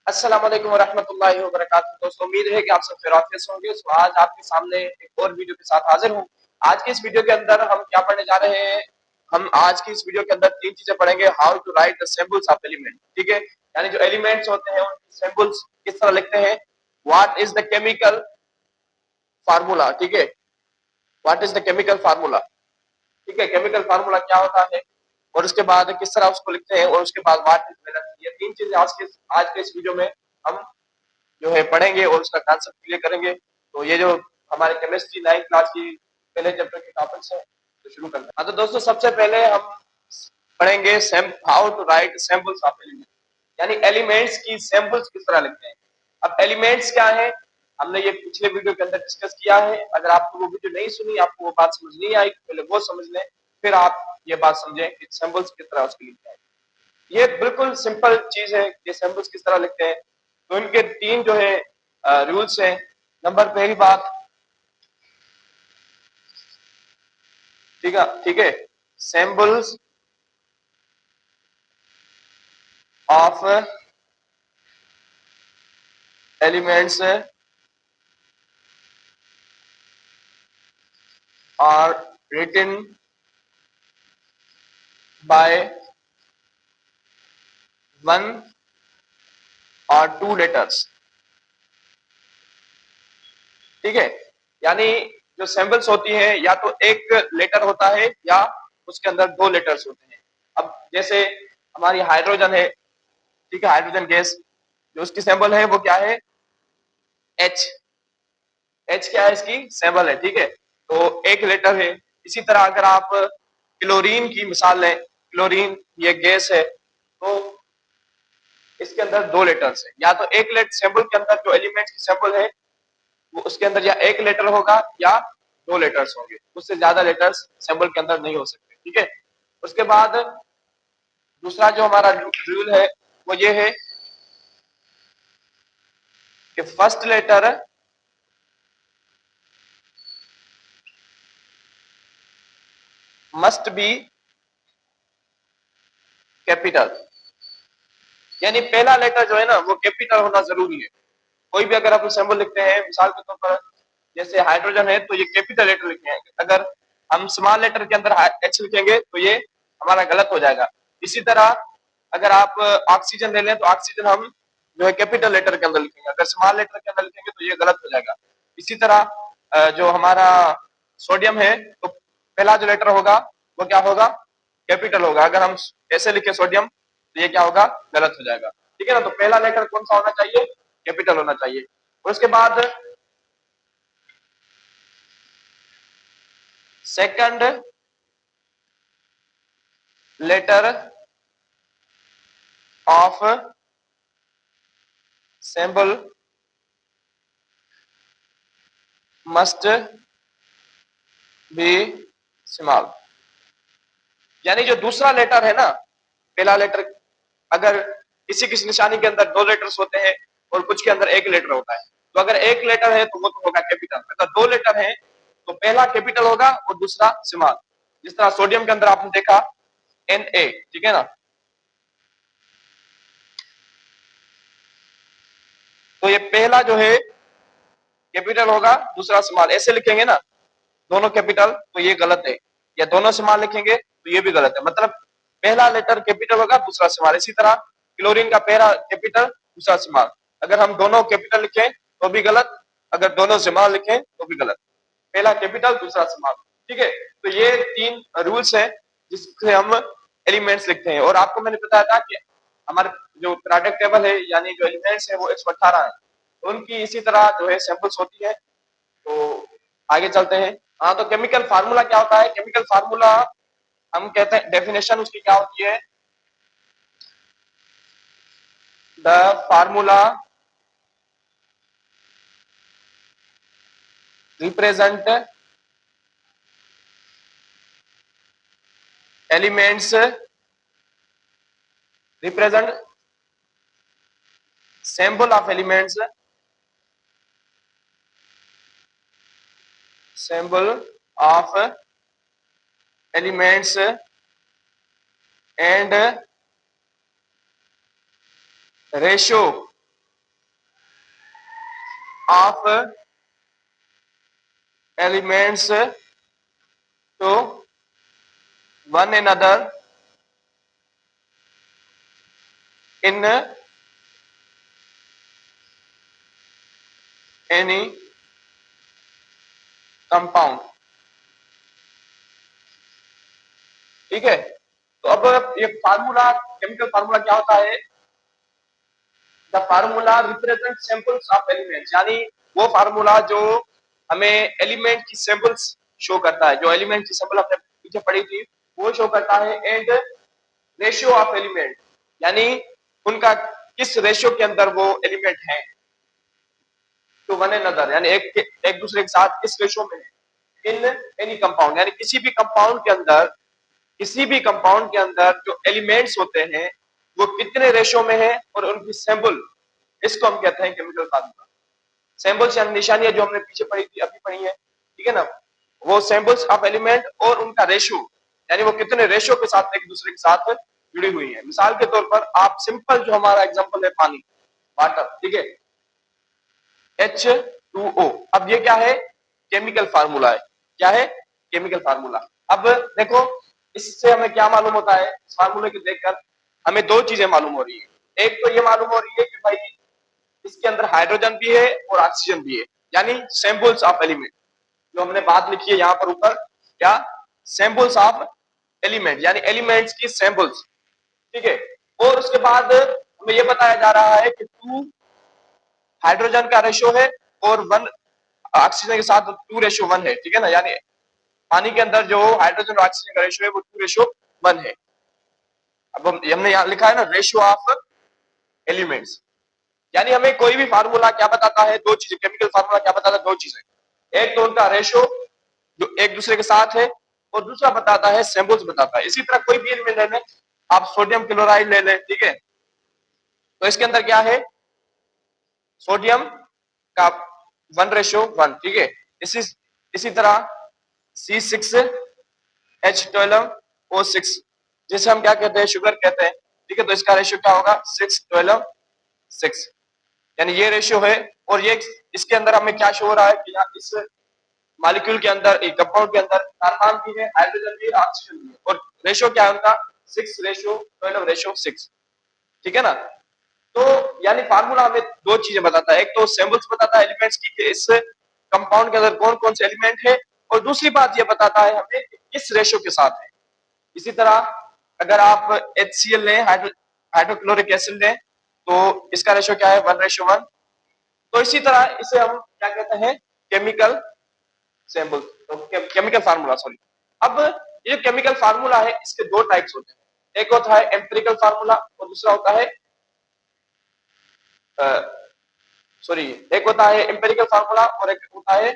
अस्सलाम वालेकुम वरहमतुल्लाहि वबरकातुहू। दोस्तों, उम्मीद है कि आप सब खैरियत से होंगे। तो आज आपके सामने एक और वीडियो के साथ हाजिर हूँ। आज की इस वीडियो के अंदर हम क्या पढ़ने जा रहे हैं? हम आज की इस वीडियो के अंदर तीन चीजें पढ़ेंगे। How to write the symbols of element, ठीक है, यानी जो एलिमेंट्स होते हैं उनके सिंबल्स किस तरह लिखते हैं। What is the chemical formula, ठीक है, what is the chemical formula, ठीक है, केमिकल फार्मूला क्या होता है, और उसके बाद किस तरह उसको लिखते हैं, और उसके बाद व्हाट इज वेलेंस। ये तीन चीजें आज के इस वीडियो में हम जो है पढ़ेंगे और उसका कॉन्सेप्ट क्लियर करेंगे। तो ये जो हमारे केमिस्ट्री 9th क्लास की पहले चैप्टर के टॉपिक्स हैं, तो शुरू करते हैं। हाँ, तो दोस्तों सबसे पहले हम पढ़ेंगे how to write samples of element, यानी एलिमेंट्स की सैंपल्स किस तरह लिखते हैं। अब एलिमेंट्स क्या है, हमने ये पिछले वीडियो के अंदर डिस्कस किया है। अगर आपको वो वीडियो नहीं सुनी, आपको वो बात समझ नहीं आई, पहले वो समझ लें, फिर आप ये बात समझें कि सैंपल्स किस तरह उसके लिखते हैं। ये बिल्कुल सिंपल चीज है कि सैंपल्स किस तरह लिखते हैं। तो इनके तीन जो है रूल्स हैं। नंबर पहली बात, ठीक है, samples of elements are written by one और टू लेटर्स, ठीक है, यानी जो सैंपल्स होती है या तो एक लेटर होता है या उसके अंदर दो लेटर्स होते हैं। अब जैसे हमारी हाइड्रोजन है, ठीक है, हाइड्रोजन गैस, जो उसकी सैंपल है वो क्या है, एच। एच क्या है, इसकी सैंपल है, ठीक है, तो एक लेटर है। इसी तरह अगर आप क्लोरीन की मिसाल लें, क्लोरीन ये गैस है, तो इसके अंदर दो लेटर्स है। या तो एक लेटर सैंपल के अंदर जो एलिमेंट की सैंपल है वो उसके अंदर या एक लेटर होगा या दो लेटर्स होंगे, उससे ज्यादा लेटर्स सैंपल के अंदर नहीं हो सकते, ठीक है। उसके बाद दूसरा जो हमारा रूल है वो ये है कि first letter must be capital, यानी पहला लेटर जो है ना वो कैपिटल होना जरूरी है। कोई भी अगर आप सिंबल लिखते हैं, मिसाल के तौर पर जैसे हाइड्रोजन है तो ये कैपिटल लेटर लिखे हैं। अगर हम स्मॉल लेटर के अंदर एच लिखेंगे तो ये हमारा गलत हो जाएगा। इसी तरह अगर आप ऑक्सीजन ले लें तो ऑक्सीजन हम जो है कैपिटल लेटर के अंदर लिखेंगे, अगर स्मॉल लेटर के अंदर लिखेंगे तो ये गलत हो जाएगा। इसी तरह जो हमारा सोडियम है तो पहला जो लेटर होगा वो क्या होगा, कैपिटल होगा। अगर हम ऐसे लिखे सोडियम तो ये क्या होगा, गलत हो जाएगा, ठीक है ना। तो पहला लेटर कौन सा होना चाहिए, कैपिटल होना चाहिए। और उसके बाद second letter of symbol must be small, यानी जो दूसरा लेटर है ना, पहला लेटर, अगर किसी किसी निशानी के अंदर दो लेटर्स होते हैं और कुछ के अंदर एक लेटर होता है, तो अगर एक लेटर है तो वो तो होगा कैपिटल। अगर दो लेटर है तो पहला कैपिटल होगा और दूसरा स्मॉल। जिस तरह सोडियम के अंदर आपने देखा Na, ठीक है ना, तो ये पहला जो है कैपिटल होगा, दूसरा स्मॉल, ऐसे लिखेंगे ना दोनों कैपिटल तो ये गलत है, या दोनों स्मॉल लिखेंगे तो ये भी गलत है। मतलब पहला लेटर कैपिटल होगा, दूसरा स्मॉल। इसी तरह क्लोरीन का पहला कैपिटल, दूसरा स्मॉल। अगर हम दोनों कैपिटल लिखें तो भी गलत, अगर दोनों स्मॉल लिखें तो भी गलत। पहला कैपिटल, दूसरा स्मॉल, ठीक है। तो ये तीन रूल्स है जिससे हम एलिमेंट्स लिखते हैं। और आपको मैंने बताया था कि हमारे जो प्रोडक्ट टेबल है यानी जो एलिमेंट्स है वो 118 है, तो उनकी इसी तरह जो है सैंपल्स होती है। तो आगे चलते हैं। हाँ, तो केमिकल फार्मूला क्या होता है, केमिकल फार्मूला हम कहते हैं, डेफिनेशन उसकी क्या होती है, the formula represent elements, represent symbol of elements, symbol of elements and ratio of elements to one another in any compound। ठीक है, तो अब ये फार्मूला, केमिकल फार्मूला क्या होता है? The formula represent samples of elements, यानी वो फार्मूला जो हमें एलिमेंट की सैंपल्स शो करता है, जो एलिमेंट की सैंपल हमने पीछे पढ़ी थी वो शो करता है। एंड रेशियो ऑफ एलिमेंट, यानी उनका किस रेशियो के अंदर वो एलिमेंट है टू वन अनदर, यानी एक दूसरे के साथ किस रेशियो में है। इन एनी कंपाउंड, यानी किसी भी कंपाउंड के अंदर, किसी भी कंपाउंड के अंदर जो एलिमेंट्स होते हैं वो कितने रेशियो में है और उनकी सैंपल, इसको हम कहते हैं केमिकल फार्मूला। सैंपल्स यानी निशानियां जो हमने पीछे पढ़ी थी, अभी पढ़ी है, ठीक है ना, वो सैंपल्स ऑफ एलिमेंट और उनका रेशियो, यानी वो कितने रेशियो के साथ एक दूसरे के साथ जुड़ी हुई है। मिसाल के तौर पर आप सिंपल जो हमारा एग्जांपल है पानी, वाटर, ठीक है, H2O। अब ये क्या है? केमिकल फार्मूला है। क्या है? Chemical formula. अब देखो इससे हमें क्या मालूम होता है, इस फार्मूले को देखकर हमें दो चीजें मालूम हो रही है। एक तो ये मालूम हो रही है कि भाई इसके अंदर हाइड्रोजन भी है और ऑक्सीजन भी है, यानी सैंपल्स ऑफ एलिमेंट, जो हमने बात लिखी है यहाँ पर ऊपर, क्या? सैंपल्स ऑफ एलिमेंट, यानी एलिमेंट्स की सैंपल्स, ठीक है। और उसके बाद हमें यह बताया जा रहा है कि 2 हाइड्रोजन का रेशियो है और 1 ऑक्सीजन के साथ 2:1 है, ठीक है ना, यानी पानी के अंदर जो हाइड्रोजन और ऑक्सीजन का रेशियो है वो 2:1 है। अब हमने यहाँ लिखा है ना रेशियो ऑफ एलिमेंट्स, यानी हमें कोई भी फार्मूला क्या बताता है? दो चीजें। केमिकल फार्मूला क्या बताता है? दो चीजें। एक तो उनका रेशियो जो एक दूसरे के साथ है, और दूसरा बताता है सैंपल्स बताता है। इसी तरह कोई भी एलिमेंट ले लें, आप सोडियम क्लोराइड ले लें, ठीक है, तो इसके अंदर क्या है? सोडियम का 1:1, ठीक है। इसी तरह C6H12O6, जिसे हम क्या कहते हैं? शुगर कहते हैं, ठीक है, तो इसका रेशियो क्या होगा? 6:12:6, यानी ये रेशियो है। और ये इसके अंदर हमें क्या शो हो रहा है कि यहाँ इस मॉलिक्यूल के अंदर, एक कंपाउंड के अंदर कार्बन भी है, हाइड्रोजन भी है, ऑक्सीजन भी है, और रेशियो क्या है उनका? 6:12:6, ठीक है ना। तो यानी फार्मूला हमें दो चीजें बताता है, एक तो सैंपल्स बताता है एलिमेंट्स की कि इस कंपाउंड के अंदर कौन कौन से एलिमेंट है, और दूसरी बात ये बताता है हमें कि किस रेशियो के साथ है। इसी तरह अगर आप HCl लें, हाइड्रोक्लोरिक एसिड लें, तो इसका रेशियो क्या है? 1:1। तो इसी तरह इसे हम क्या कहते हैं? केमिकल सैंपल, तो केमिकल फार्मूला, सॉरी। अब ये केमिकल फार्मूला है, इसके दो टाइप्स होते हैं। एक होता है एम्पिरिकल फार्मूला और दूसरा होता है सॉरी एक होता है एम्पिरिकल फार्मूला और एक होता है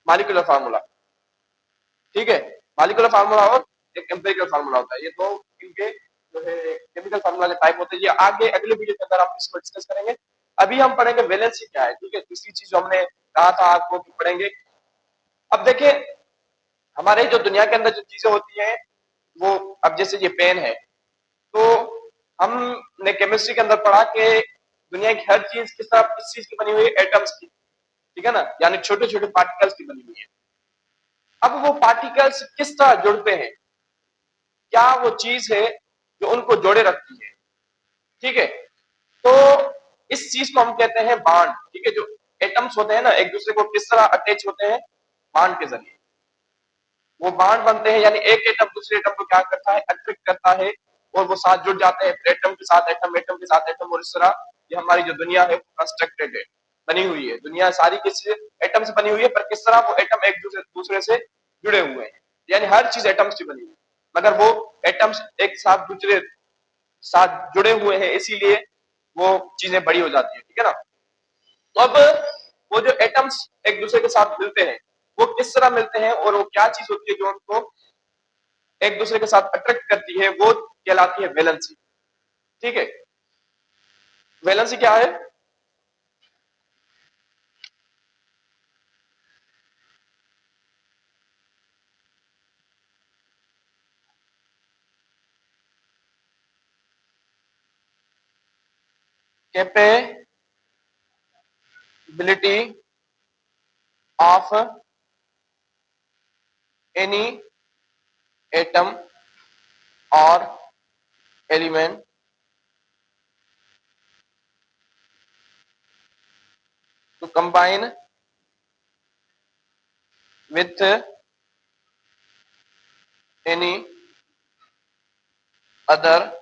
मॉलिक्यूलर फार्मूला, ठीक है। मॉलिक्यूलर फार्मूला और एक एम्पिरिकल फार्मूला होता है। ये दो इनके जो है केमिकल फार्मूला के टाइप होते हैं। ये आगे अगले वीडियो के अंदर हम इसको डिस्कस करेंगे। अभी हम पढ़ेंगे वैलेंसी क्या है, ठीक है। तीसरी चीज जो हमने कहा था आपको कि पढ़ेंगे। अब देखिए हमारे जो दुनिया के अंदर जो चीजें होती हैं वो, अब जैसे ये पेन है, तो हमने केमिस्ट्री के अंदर पढ़ा कि दुनिया की हर चीज किस चीज की बनी हुई है? एटम्स की, ठीक है ना, यानी छोटे छोटे पार्टिकल्स की बनी हुई है। अब वो पार्टिकल्स किस तरह जुड़ते हैं? क्या वो चीज है जो उनको जोड़े रखती है? ठीक है, तो इस चीज को हम कहते हैं बॉन्ड, ठीक है। जो एटम्स होते हैं ना, एक दूसरे को किस तरह अटैच होते हैं? बॉन्ड के जरिए वो बॉन्ड बनते हैं, यानी एक एटम दूसरे एटम को क्या करता है? अट्रैक्ट करता है, और वो साथ जुड़ जाते हैं, एटम के साथ एटम, एटम के साथ एटम, और इस तरह ये हमारी जो दुनिया है कंस्ट्रक्टेड है, बनी हुई है। दुनिया सारी किस एटम से बनी हुई है, पर किस तरह वो एटम एक दूसरे से जुड़े हुए हैं, यानी हर चीज एटम से बनी हुई है, मगर वो एटम्स एक साथ दूसरे साथ जुड़े हुए हैं, इसीलिए वो चीजें बड़ी हो जाती है, ठीक है ना। तो अब वो जो एटम्स एक दूसरे के साथ मिलते हैं, वो किस तरह मिलते हैं और वो क्या चीज होती है जो उनको एक दूसरे के साथ अट्रैक्ट करती है? वो कहलाती है वैलेंसी, ठीक है। वैलेंसी क्या है? कैपे ability of any atom or element to combine with any other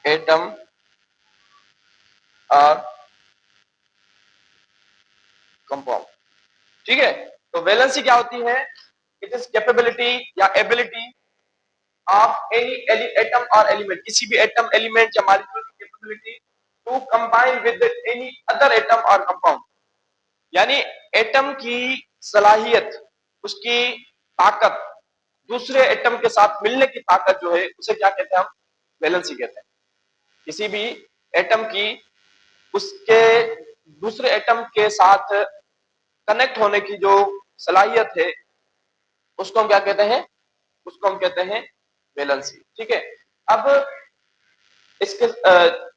atom or compound। ठीक है, तो वैलेंसी क्या होती है? इट इज कैपेबिलिटी या ability of any atom or element, किसी भी एटम एलिमेंट या मॉलिक्यूल की capability to combine with any other atom or compound, यानी एटम की सलाहियत, उसकी ताकत दूसरे एटम के साथ मिलने की ताकत जो है उसे क्या कहते हैं? हम वैलेंसी कहते हैं। किसी भी एटम की उसके दूसरे एटम के साथ कनेक्ट होने की जो सलाहियत है उसको हम क्या कहते हैं? उसको हम कहते हैं वैलेंसी। ठीक है, अब इसके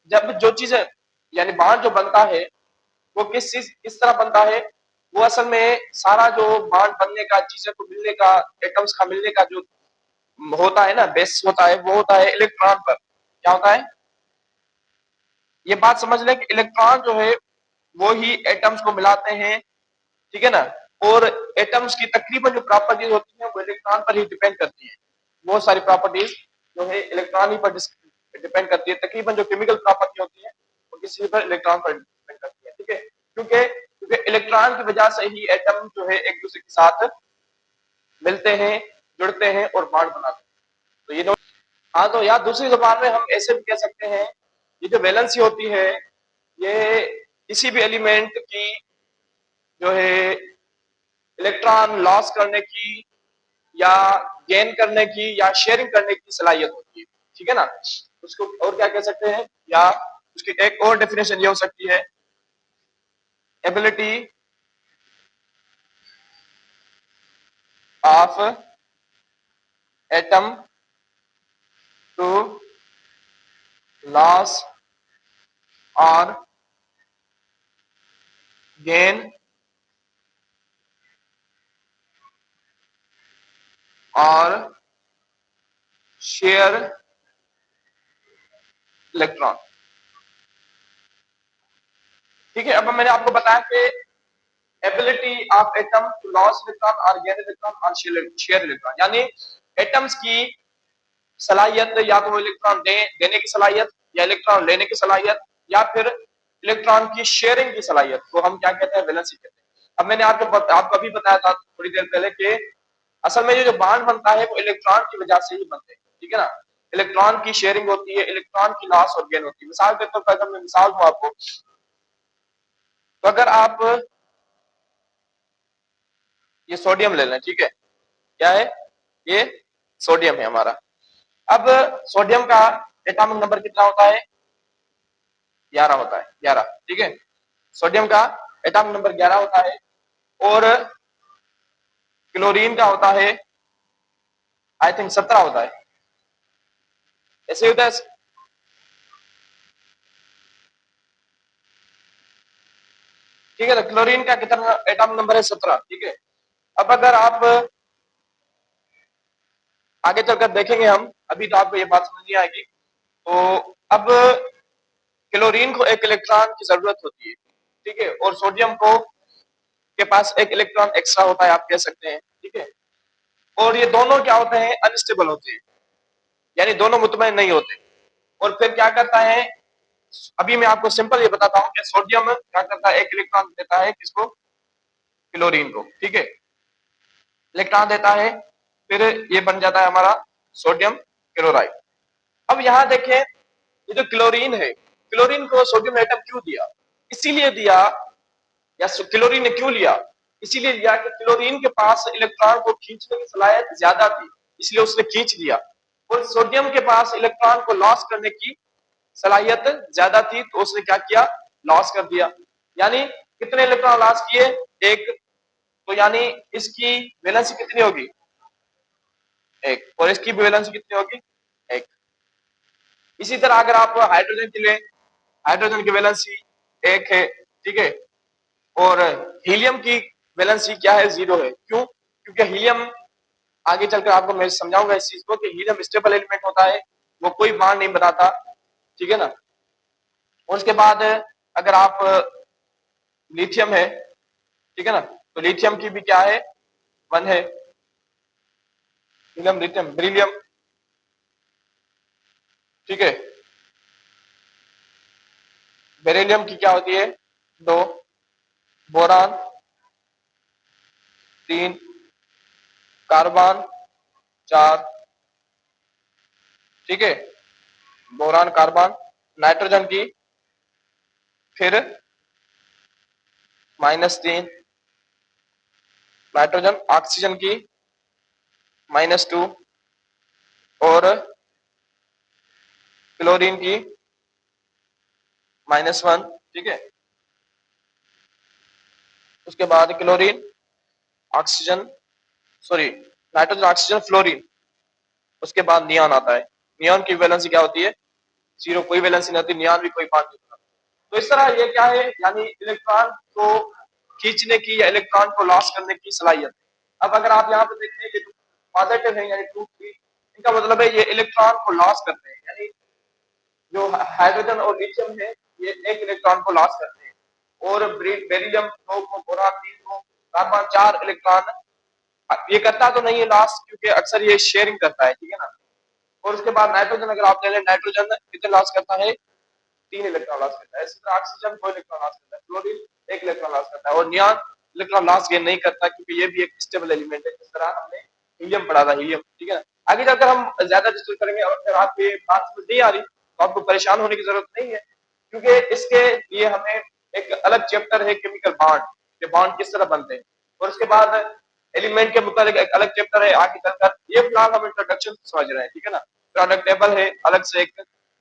जब जो चीजें यानी बांड जो बनता है वो किस तरह बनता है? वो असल में सारा जो बांड बनने का, चीजें को मिलने का, एटम्स का मिलने का जो होता है ना, बेस होता है, वो होता है इलेक्ट्रॉन पर। क्या होता है? ये बात समझ लें कि इलेक्ट्रॉन जो है वो ही एटम्स को मिलाते हैं, ठीक है ना। और एटम्स की तकरीबन जो प्रॉपर्टीज होती हैं वो इलेक्ट्रॉन पर ही डिपेंड करती हैं। बहुत सारी प्रॉपर्टीज जो है इलेक्ट्रॉन ही पर डिपेंड करती है। तकरीबन जो केमिकल प्रॉपर्टी होती है वो किसी पर इलेक्ट्रॉन पर डिपेंड करती है। ठीक है, क्योंकि क्योंकि इलेक्ट्रॉन की वजह से ही एटम जो है एक दूसरे के साथ मिलते हैं, जुड़ते हैं और बॉन्ड बनाते हैं। तो ये हाँ, तो या दूसरी जुबान में हम ऐसे भी कह सकते हैं, ये जो वैलेंसी होती है ये किसी भी एलिमेंट की जो है इलेक्ट्रॉन लॉस करने की या गेन करने की या शेयरिंग करने की सलाहियत होती है। ठीक है ना, उसको और क्या कह सकते हैं? या उसकी एक और डेफिनेशन ये हो सकती है, ability of atom to loss or gain or share electron. ठीक है, अब मैंने आपको बताया कि ability of atom to loss electron or gain electron or share electron, यानी एटम्स की सलाहियत, या तो वो इलेक्ट्रॉन देने की सलाहियत, या इलेक्ट्रॉन लेने की सलाहियत, या फिर इलेक्ट्रॉन की शेयरिंग की सलाहियत को हम क्या कहते हैं? वैलेंसी कहते हैं। अब मैंने आपको अभी बताया था थोड़ी देर पहले कि असल में ये जो बॉन्ड बनता है वो इलेक्ट्रॉन की वजह से ही बनते हैं। ठीक है ना, इलेक्ट्रॉन की शेयरिंग होती है, इलेक्ट्रॉन की लॉस और गेन होती है। मिसाल के तौर पर अगर मैं मिसाल दूं आपको, तो अगर आप ये सोडियम ले लें, ठीक है, क्या है ये? सोडियम है हमारा। अब सोडियम का एटॉमिक नंबर कितना होता है? 11 होता है, 11। ठीक है, सोडियम का एटॉमिक नंबर 11 होता है। और क्लोरीन का होता है आई थिंक 17 होता है, ऐसे होता है। ठीक है, तो क्लोरीन का कितना एटॉमिक नंबर है? 17। ठीक है, अब अगर आप आगे चलकर देखेंगे, हम अभी तो आपको ये बात समझ नहीं आएगी। तो अब क्लोरीन को एक इलेक्ट्रॉन की जरूरत होती है, ठीक है, और सोडियम को के पास एक इलेक्ट्रॉन एक्स्ट्रा होता है, आप कह सकते हैं। ठीक है, और ये दोनों क्या होते हैं? अनस्टेबल होते हैं, यानी दोनों मुतमईन नहीं होते। और फिर क्या करता है? अभी मैं आपको सिंपल ये बताता हूं कि सोडियम क्या करता है, एक इलेक्ट्रॉन देता है किसको? क्लोरीन को। ठीक है, इलेक्ट्रॉन देता है, फिर ये बन जाता है हमारा सोडियम क्लोराइड। अब यहां देखें, ये जो क्लोरीन है, क्लोरीन को सोडियम एटम क्यों दिया? इसीलिए दिया, या क्लोरीन ने क्यों लिया? इसीलिए लिया कि क्लोरीन के पास इलेक्ट्रॉन को खींचने की सलाहियत ज्यादा थी, इसलिए उसने खींच लिया। और सोडियम के पास इलेक्ट्रॉन को लॉस करने की सलाहियत ज्यादा थी, तो उसने क्या किया? लॉस कर दिया। यानी कितने इलेक्ट्रॉन लॉस किए? एक। तो यानी इसकी वैलेंसी कितनी होगी? एक। और इसकी भी वैलेंसी कितनी होगी? एक। इसी तरह अगर आप हाइड्रोजन के लिए, हाइड्रोजन की वैलेंसी 1 है, ठीक है। और हीलियम की वैलेंसी क्या है, 0 है। क्यों? क्योंकि हीलियम, आगे चलकर आपको मैं समझाऊंगा इस चीज को, कि हीलियम स्टेबल एलिमेंट होता है, वो कोई बांड नहीं बनाता, ठीक है ना। और उसके बाद अगर आप लिथियम है, ठीक है ना, तो लिथियम की भी क्या है, 1 है। हीलियम, लिथियम, बेरिलियम, ठीक है। बेरिलियम की क्या होती है, 2। बोरान, 3। कार्बन, 4, ठीक है। Boron, carbon. नाइट्रोजन की फिर -3। नाइट्रोजन, ऑक्सीजन की -2। और क्लोरीन की -1, ठीक है। उसके बाद chlorine, oxygen, sorry, nitrogen, oxygen, fluorine. उसके बाद नियॉन आता है। नियॉन की वैलेंसी क्या होती है, 0, कोई वैलेंसी नहीं होती, नियॉन भी कोई बांड नहीं होता। तो इस तरह ये क्या है, यानी इलेक्ट्रॉन को खींचने की या इलेक्ट्रॉन को लॉस करने की सलाहियत। अब अगर आप यहाँ पे देखते हैं कि पॉजिटिव है, यानी 2, 3, इनका मतलब है ये इलेक्ट्रॉन को लॉस करते हैं, यानी जो हाइड्रोजन और लिथियम है, ये एक इलेक्ट्रॉन को लॉस करते हैं। और बेरिलियम 2 को, बोरान 3 को, कार्बन 4 इलेक्ट्रॉन ये करता तो नहीं है लॉस, क्योंकि अक्सर ये शेयरिंग करता है, ठीक है ना। और उसके बाद नाइट्रोजन अगर आप ले लें, नाइट्रोजन कितने लॉस करता है, 3 इलेक्ट्रॉन लॉस करता है। इसी तरह ऑक्सीजन 2 इलेक्ट्रॉन लॉस करता है, क्लोरीन 1 इलेक्ट्रॉन लॉस करता है, और नियॉन इलेक्ट्रॉन लॉस गेन नहीं करता, क्योंकि ये भी एक स्टेबल एलिमेंट है, जिस तरह हमने हीलियम पढ़ा था, हीलियम, ठीक है ना। आगे जाकर हम ज्यादा डिस्कस करेंगे, और अगर आपको ये बात समझ नहीं आ रही तो आपको परेशान होने की जरूरत नहीं है, क्योंकि इसके लिए हमें एक अलग चैप्टर है, केमिकल बॉन्ड, ये बॉन्ड किस तरह बनते हैं। और उसके बाद एलिमेंट के मुताबिक एक अलग चैप्टर है आगे चलकर। ये फिलहाल हम इंट्रोडक्शन समझ रहे हैं, ठीक है ना। प्रोडक्ट टेबल है अलग से एक,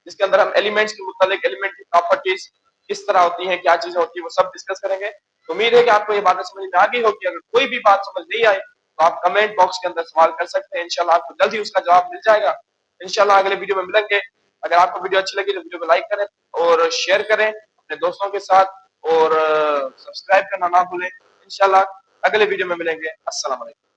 जिसके अंदर हम एलिमेंट्स के मुताबिक, एलिमेंट की प्रॉपर्टीज किस तरह होती है, क्या चीजें होती है, वो सब डिस्कस करेंगे। तो उम्मीद है कि आपको ये बातें समझ में आ गई होगी। अगर कोई भी बात समझ नहीं आए तो आप कमेंट बॉक्स के अंदर सवाल कर सकते हैं, इंशाल्लाह आपको जल्द ही उसका जवाब मिल जाएगा। इंशाल्लाह अगले वीडियो में मिलेंगे। अगर आपको वीडियो अच्छी लगी तो वीडियो को लाइक करें और शेयर करें अपने दोस्तों के साथ, और सब्सक्राइब करना ना भूलें। इंशाल्लाह अगले वीडियो में मिलेंगे। अस्सलाम वालेकुम।